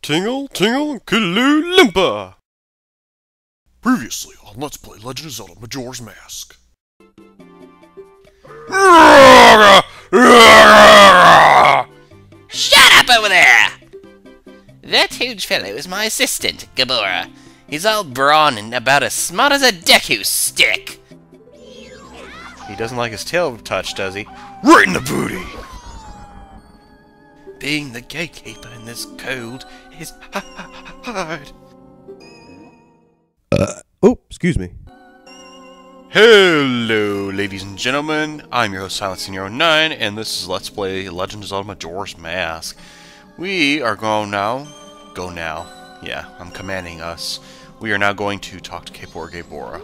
Tingle, tingle, Kaloo Limpa! Previously on Let's Play Legend of Zelda Majora's Mask. Shut up over there! That huge fellow is my assistant, Gaebora. He's all brawn and about as smart as a Deku stick. He doesn't like his tail touched, does he? Right in the booty! Being the gatekeeper in this cold is hard. Oh, excuse me. Hello, ladies and gentlemen. I'm your host, Silent09, and this is Let's Play Legend of Zelda Majora's Mask. We are going now. Go now. Yeah, I'm commanding us. We are now going to talk to Kaepora Gaebora.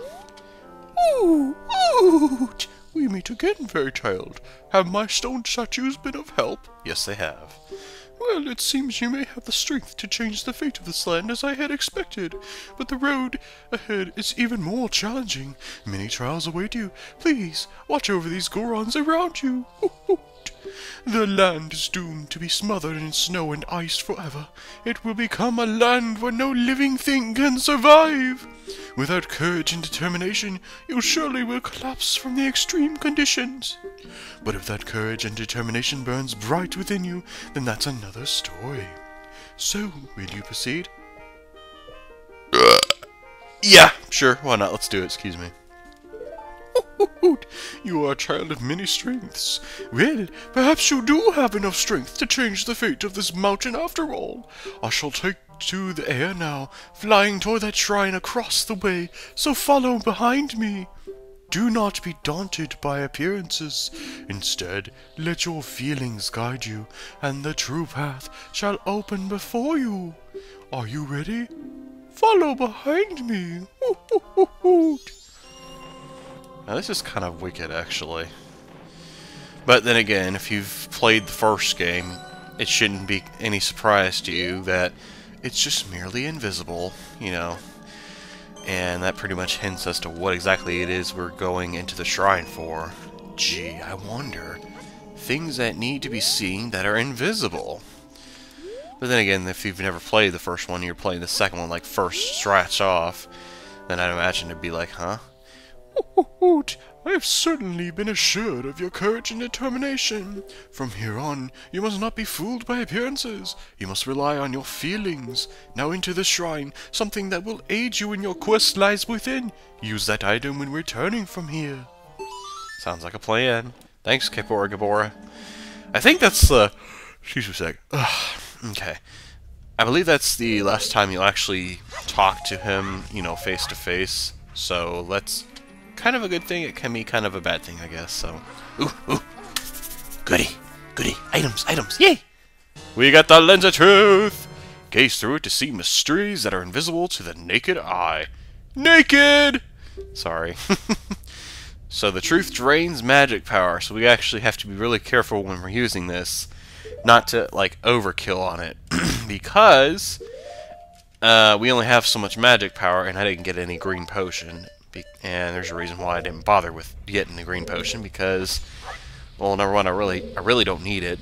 Ooh, ooh! We meet again, fairy child. Have my stone statues been of help? Yes, they have. Well, it seems you may have the strength to change the fate of this land as I had expected, but the road ahead is even more challenging. Many trials await you. Please, watch over these Gorons around you. The land is doomed to be smothered in snow and ice forever. It will become a land where no living thing can survive. Without courage and determination, you surely will collapse from the extreme conditions. But if that courage and determination burns bright within you, then that's another story. So, will you proceed? Yeah, sure, why not? Let's do it, excuse me. You are a child of many strengths. Well, perhaps you do have enough strength to change the fate of this mountain after all. I shall take to the air now, flying toward that shrine across the way, so follow behind me. Do not be daunted by appearances. Instead, let your feelings guide you, and the true path shall open before you. Are you ready? Follow behind me. Now this is kind of wicked, actually. But then again, if you've played the first game, it shouldn't be any surprise to you that it's just merely invisible, you know. And that pretty much hints as to what exactly it is we're going into the shrine for. Gee, I wonder. Things that need to be seen that are invisible. But then again, if you've never played the first one, you're playing the second one like first scratch off, then I'd imagine it'd be like, huh? I have certainly been assured of your courage and determination. From here on, you must not be fooled by appearances. You must rely on your feelings. Now into the shrine. Something that will aid you in your quest lies within. Use that item when returning from here. Sounds like a plan. Thanks, Kaepora Gaebora. I think that's the... Excuse me a sec. Okay. I believe that's the last time you'll actually talk to him, you know, face to face. So let's... Kind of a good thing, it can be kind of a bad thing, I guess, so... Ooh. Goody. Items, yay! We got the Lens of Truth! Gaze through it to see mysteries that are invisible to the naked eye. Naked! Sorry. So the truth drains magic power, so we actually have to be really careful when we're using this. Not to, like, overkill on it. Because... we only have so much magic power, and I didn't get any green potion. And there's a reason why I didn't bother with getting the green potion, because, well, number one, I really don't need it,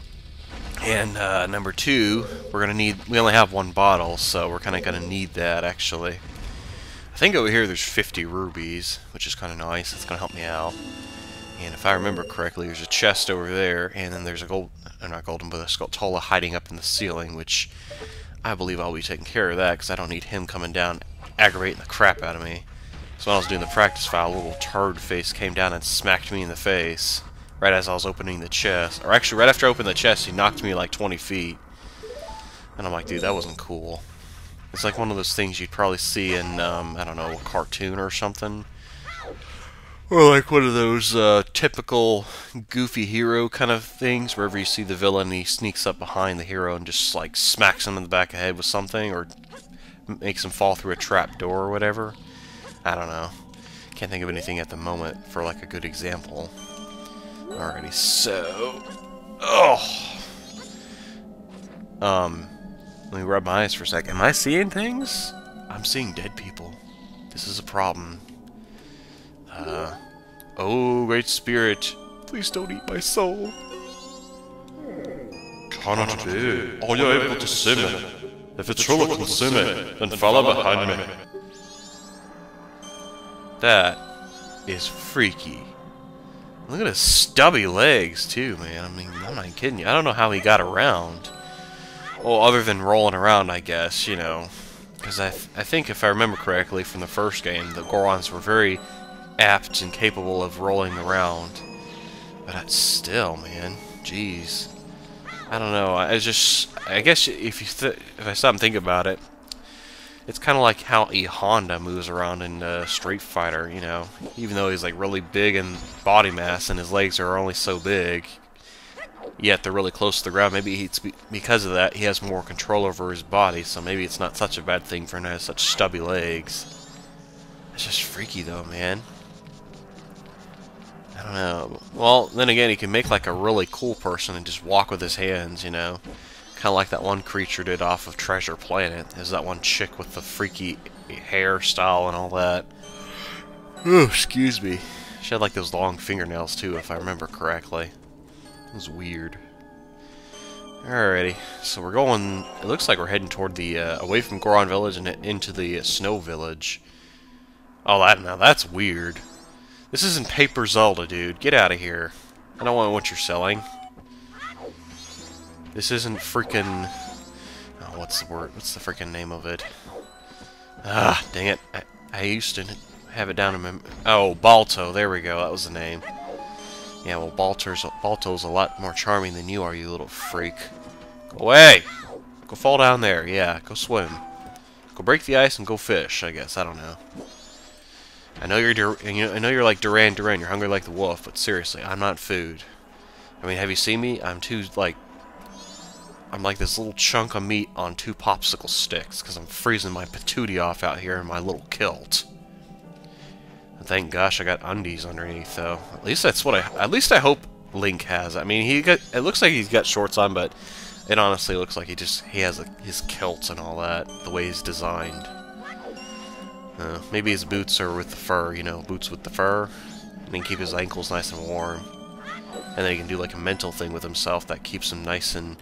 and number two, we only have one bottle, so we're kind of gonna need that actually. I think over here there's 50 rubies, which is kind of nice. It's gonna help me out. And if I remember correctly, there's a chest over there, and then there's a not golden, but a Skulltula hiding up in the ceiling, which I believe I'll be taking care of that, because I don't need him coming down aggravating the crap out of me. So when I was doing the practice file, a little turd face came down and smacked me in the face right as I was opening the chest. Or actually, right after I opened the chest, he knocked me like 20 feet. And I'm like, dude, that wasn't cool. It's like one of those things you'd probably see in, I don't know, a cartoon or something. Or like one of those typical goofy hero kind of things, wherever you see the villain, he sneaks up behind the hero and just like smacks him in the back of the head with something, or makes him fall through a trap door or whatever. I don't know. Can't think of anything at the moment for like a good example. Alrighty, so... Let me rub my eyes for a sec. Am I seeing things? I'm seeing dead people. This is a problem. Oh, great spirit. Please don't eat my soul. Cannot be. Are you able to see me? If a troll can swim it, then follow behind me. That is freaky. Look at his stubby legs, too, man. I mean, I'm not kidding you. I don't know how he got around. Well, other than rolling around, I guess, you know. Because I think, if I remember correctly from the first game, the Gorons were very apt and capable of rolling around. But still, man. Jeez. I don't know. I guess if I stop and think about it, it's kind of like how a Honda moves around in Street Fighter, you know. Even though he's like really big in body mass and his legs are only so big, yet they're really close to the ground. Maybe because of that, he has more control over his body, so maybe it's not such a bad thing for him to have such stubby legs. It's just freaky though, man. I don't know. Well, then again, he can make like a really cool person and just walk with his hands, you know. Kind of like that one creature did off of Treasure Planet. There's that one chick with the freaky hairstyle and all that. Oh, excuse me. She had like those long fingernails too, if I remember correctly. It was weird. Alrighty, so we're going. It looks like we're heading toward the away from Goron Village and into the Snow Village. Oh, now that's weird. This isn't Paper Zelda, dude. Get out of here. I don't want what you're selling. This isn't freaking... Oh, what's the word? What's the freaking name of it? Ah, dang it. I used to have it down in my... Oh, Balto. There we go. That was the name. Yeah, well, Balto's a lot more charming than you are, you little freak. Go away! Go fall down there. Yeah, go swim. Go break the ice and go fish, I guess. I don't know. I know you're like Duran Duran. You're hungry like the wolf, but seriously, I'm not food. I mean, have you seen me? I'm like this little chunk of meat on 2 popsicle sticks, because I'm freezing my patootie off out here in my little kilt. And thank gosh I got undies underneath, though. At least that's what at least I hope Link has. I mean, it looks like he's got shorts on, but it honestly looks like he has his kilts and all that, the way he's designed. Maybe his boots are with the fur, you know, boots with the fur, and then keep his ankles nice and warm. And then he can do like a mental thing with himself that keeps him nice and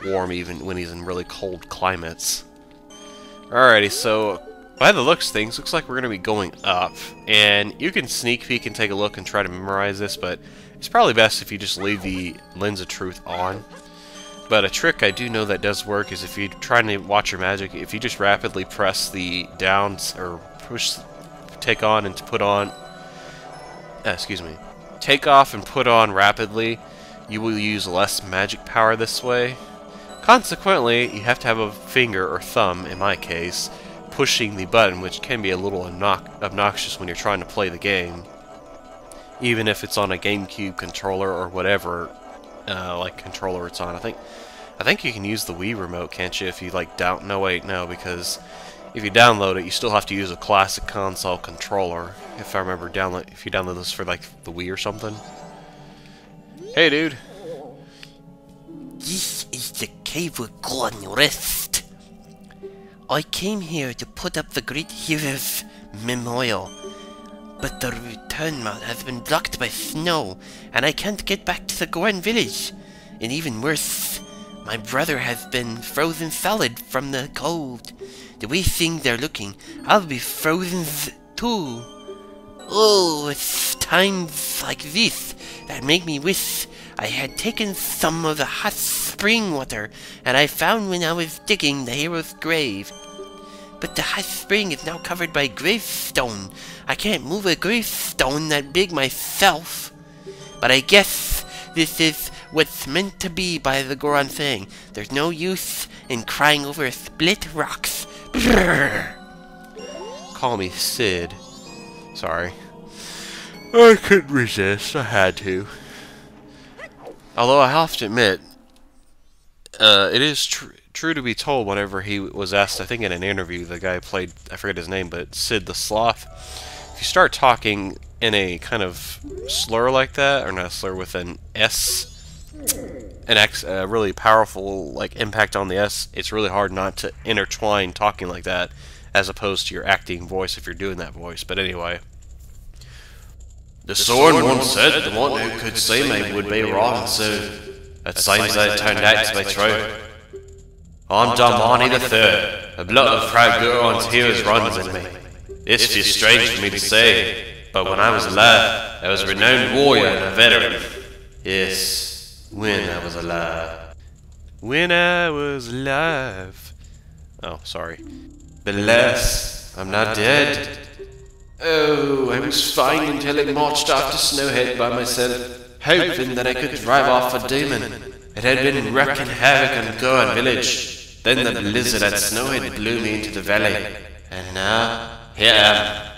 warm even when he's in really cold climates. Alrighty, so by the looks of things, looks like we're going to be going up. And you can sneak peek and take a look and try to memorize this, but it's probably best if you just leave the Lens of Truth on. But a trick I do know that does work is if you're trying to watch your magic, if you just rapidly press the down or push, take on and put on, take off and put on rapidly, you will use less magic power this way. Consequently, you have to have a finger or thumb, in my case, pushing the button, which can be a little obnoxious when you're trying to play the game. Even if it's on a GameCube controller or whatever, like controller it's on. I think you can use the Wii remote, can't you? If you like no, because if you download it, you still have to use a classic console controller. If I remember, if you download this for like the Wii or something. Hey, dude. This is the cave where Goron rests. I came here to put up the great hero's memorial, but the return route has been blocked by snow, and I can't get back to the Goron village. And even worse, my brother has been frozen solid from the cold. The way things are looking, I'll be frozen too. Oh, it's times like this that make me wish I had taken some of the hot spring water and I found when I was digging the hero's grave. But the hot spring is now covered by gravestone. I can't move a gravestone that big myself. But I guess this is what's meant to be by the Goron saying. There's no use in crying over split rocks. Brrr. Call me Sid. Sorry. I couldn't resist. I had to. Although I have to admit, it is true to be told whenever he was asked, I think in an interview, the guy played, I forget his name, but Sid the Sloth, if you start talking in a kind of slur like that, or not a slur with an S, an X, a really powerful like impact on the S, it's really hard not to intertwine talking like that, as opposed to your acting voice if you're doing that voice. But anyway. The sword once said the one who could say me would be wrong, so it seems that it turned out to be true. I'm Darmani III. A blood of proud Goron's heroes runs in me. This is strange for me to say, but when I was alive, I was a renowned warrior and a veteran. Yes, when I was alive. When I was alive. Oh, sorry. But alas, I'm not dead. Oh, I was fine until I marched off to Snowhead by myself, hoping that I could drive off a demon. It had been wreaking havoc on Goron village. Then the blizzard at Snowhead blew me into the valley. And now, here I am.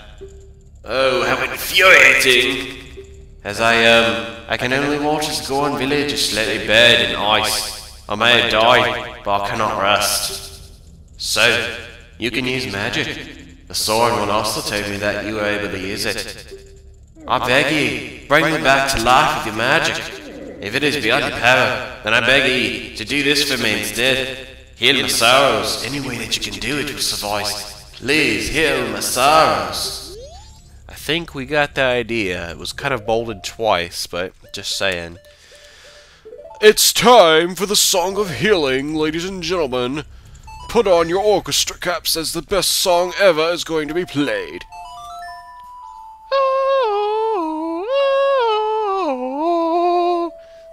Oh, how infuriating! As I can only watch as Goron village is slightly buried in ice. I may have died, but I cannot rest. So, you can use magic. The Soren one also told me that you were able to use it. I beg you, bring me back to life with your magic. If it is beyond your power, then I beg you to do this for me instead. Heal my sorrows. Any way that you can do it will suffice. Please heal my sorrows. I think we got the idea. It was kind of bolded twice, but just saying. It's time for the Song of Healing, ladies and gentlemen. Put on your orchestra caps as the best song ever is going to be played.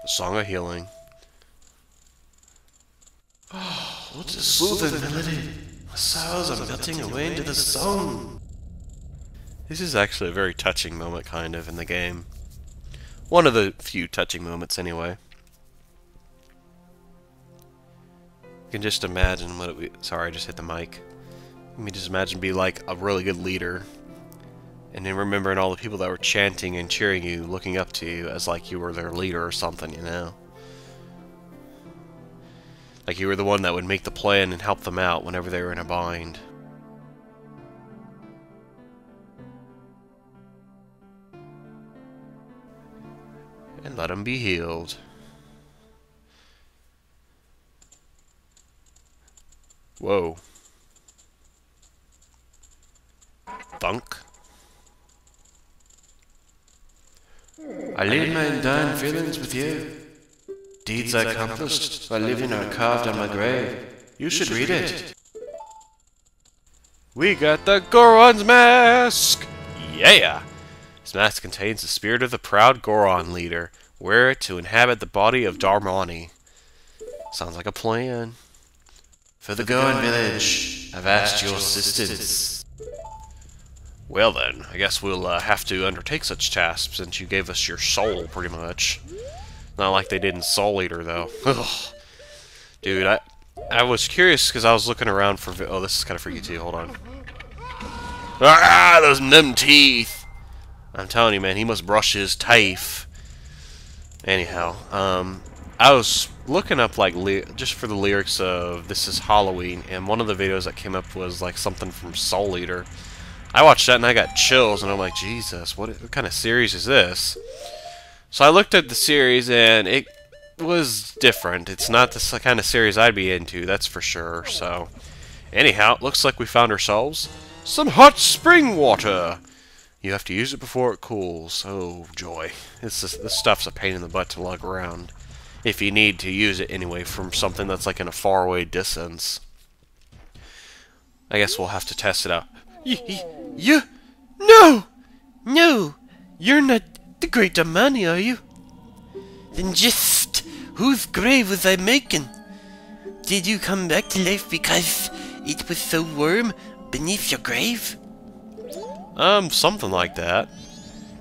The Song of Healing. Oh, what a soothing melody. My sorrows are melting away into the song. This is actually a very touching moment, kind of, in the game. One of the few touching moments, anyway. You can just imagine what it would... Sorry, I just hit the mic. Let me just imagine be like a really good leader. And then remembering all the people that were chanting and cheering you, looking up to you as like you were their leader or something, you know? Like you were the one that would make the plan and help them out whenever they were in a bind. And let them be healed. Whoa. Thunk. I leave my undying feelings with you. Deeds I accomplished while living are carved on my grave. You should read it. We got the Goron's mask! Yeah! This mask contains the spirit of the proud Goron leader. Wear it to inhabit the body of Darmani. Sounds like a plan. For the Goron village, I've asked your assistance. Well then, I guess we'll have to undertake such tasks since you gave us your soul, pretty much. Not like they did in Soul Eater, though. Ugh. Dude, I was curious because I was looking around for... Oh, this is kind of freaky too, hold on. Ah, those numb teeth! I'm telling you, man, he must brush his teeth. Anyhow, I was looking up, like, just for the lyrics of This Is Halloween, and one of the videos that came up was, like, something from Soul Eater. I watched that and I got chills, and I'm like, Jesus, what kind of series is this? So I looked at the series, and it was different. It's not the kind of series I'd be into, that's for sure. So, anyhow, it looks like we found ourselves some hot spring water. You have to use it before it cools. Oh, joy. This stuff's a pain in the butt to lug around. If you need to use it anyway from something that's like in a faraway distance. I guess we'll have to test it out. You? No! No! You're not the great Darmani, are you? Then just whose grave was I making? Did you come back to life because it was so warm beneath your grave? Something like that.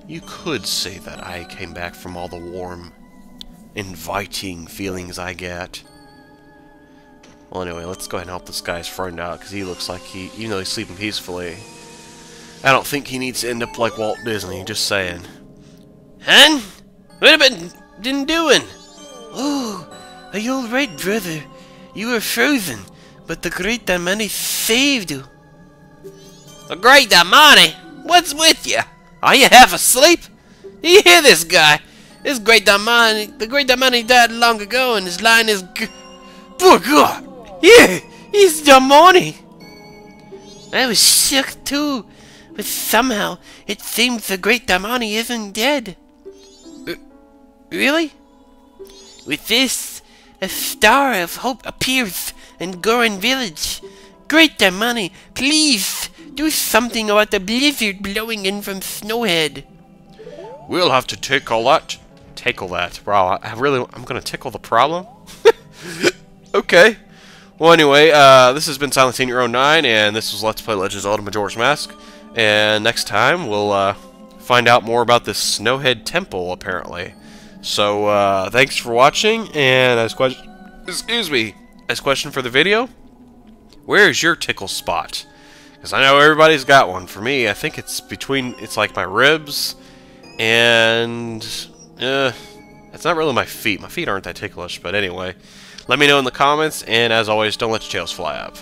You could say that I came back from all the warm, inviting feelings I get. Well, anyway, let's go ahead and help this guy's friend out, because he looks like even though he's sleeping peacefully, I don't think he needs to end up like Walt Disney, just saying. Hun? What have you been doing? Oh, are you alright, brother? You were frozen, but the great Darmani saved you. The great Darmani? What's with you? Are you half asleep? Do you hear this guy? This great Darmani, the great Darmani died long ago, and his line is poor God! Yeah, he's Darmani! I was shook too, but somehow it seems the great Darmani isn't dead. Really? With this, a star of hope appears in Goron village. Great Darmani, please do something about the blizzard blowing in from Snowhead. We'll have to tickle that. Tickle that. Wow, I'm gonna tickle the problem? Okay. Well, anyway, this has been Silent Senior 09, and this was Let's Play Legend of Zelda Majora's Mask. And next time, we'll find out more about this Snowhead Temple, apparently. So, thanks for watching, and as question for the video, where is your tickle spot? Because I know everybody's got one. For me, I think it's like my ribs, and it's not really my feet. My feet aren't that ticklish, but anyway. Let me know in the comments, and as always, don't let your tails fly up.